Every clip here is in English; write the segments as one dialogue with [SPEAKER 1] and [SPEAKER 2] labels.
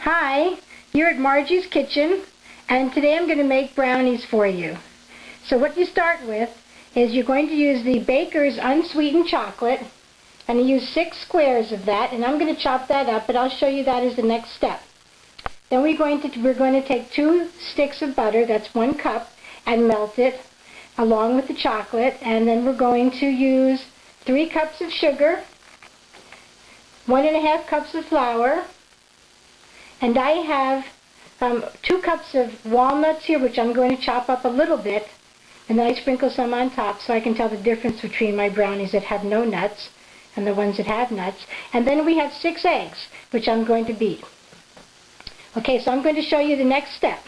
[SPEAKER 1] Hi, you're at Margie's Kitchen, and today I'm going to make brownies for you. So what you start with is you're going to use the baker's unsweetened chocolate, and you use 6 squares of that, and I'm going to chop that up, but I'll show you that as the next step. Then we're going to take 2 sticks of butter, that's 1 cup, and melt it along with the chocolate, and then we're going to use 3 cups of sugar, 1½ cups of flour, and I have 2 cups of walnuts here, which I'm going to chop up a little bit, and then I sprinkle some on top so I can tell the difference between my brownies that have no nuts and the ones that have nuts. And then we have 6 eggs, which I'm going to beat. Okay, so I'm going to show you the next step.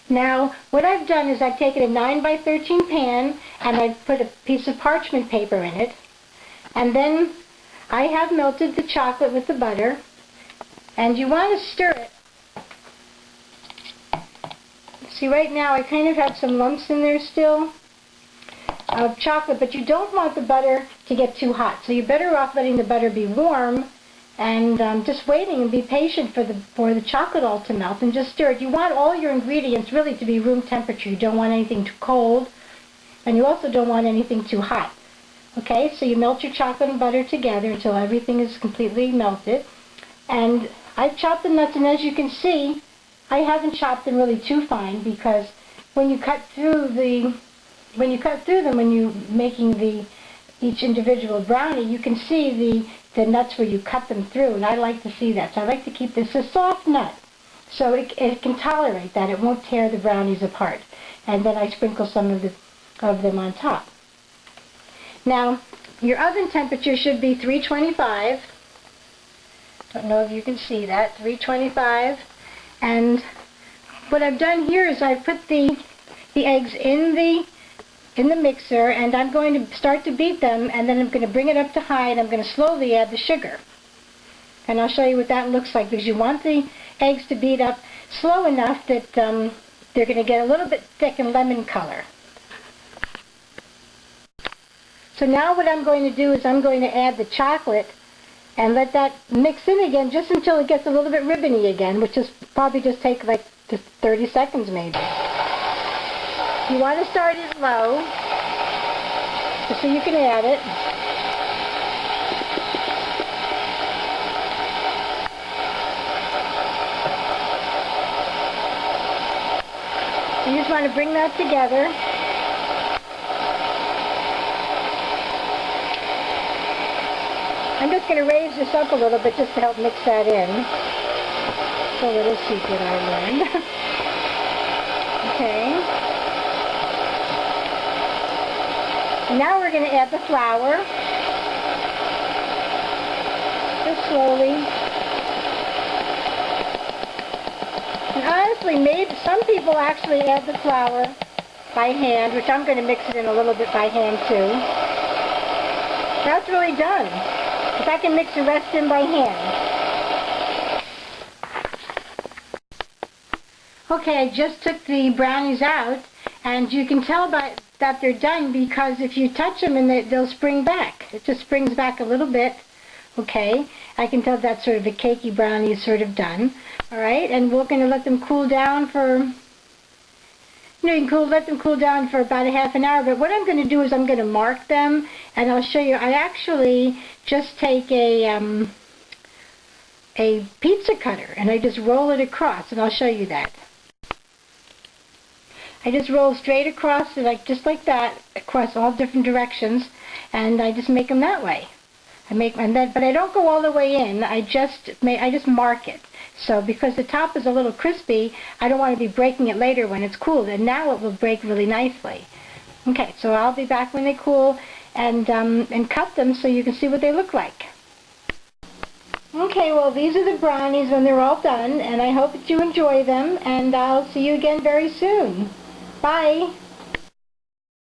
[SPEAKER 1] Now, what I've done is I've taken a 9 by 13 pan, and I've put a piece of parchment paper in it, and then I have melted the chocolate with the butter, and you want to stir it. See, right now I kind of have some lumps in there still of chocolate, but you don't want the butter to get too hot, so you're better off letting the butter be warm and just waiting and be patient for the chocolate all to melt, and just stir it. You want all your ingredients really to be room temperature. You don't want anything too cold, and you also don't want anything too hot. Okay, so you melt your chocolate and butter together until everything is completely melted. And I've chopped the nuts, and as you can see, I haven't chopped them really too fine, because when you cut through them, when you're making each individual brownie, you can see the nuts where you cut them through, and I like to see that. So I like to keep this a soft nut, so it can tolerate that. It won't tear the brownies apart. And then I sprinkle some of them on top. Now, your oven temperature should be 325. Don't know if you can see that, 325. And what I've done here is I've put the eggs in the mixer, and I'm going to start to beat them, and then I'm going to bring it up to high, and I'm going to slowly add the sugar. And I'll show you what that looks like, because you want the eggs to beat up slow enough that they're going to get a little bit thick and lemon color. So now what I'm going to do is I'm going to add the chocolate and let that mix in again just until it gets a little bit ribbony again, which is probably just take like just 30 seconds maybe. You want to start it low just so you can add it. You just want to bring that together. I'm just going to raise this up a little bit just to help mix that in. It's a little secret I learned. Okay. And now we're going to add the flour. Just slowly. And honestly, maybe some people actually add the flour by hand, which I'm going to mix it in a little bit by hand too. That's really done. If I can mix the rest in by hand. Okay, I just took the brownies out, and you can tell that they're done because if you touch them, and they'll spring back. It just springs back a little bit. Okay, I can tell that sort of a cakey brownie is sort of done. All right, and we're going to let them cool down for, you can let them cool down for about a half an hour, but what I'm going to do is I'm going to mark them, and I'll show you. I actually just take a pizza cutter, and I just roll it across, and I'll show you that. I just roll straight across, just like that, across all different directions, and I just make them that way. But I don't go all the way in. I just mark it. So because the top is a little crispy, I don't want to be breaking it later when it's cooled, and now it will break really nicely. Okay, so I'll be back when they cool and cut them so you can see what they look like. Okay, well, these are the brownies when they're all done, and I hope that you enjoy them, and I'll see you again very soon. Bye.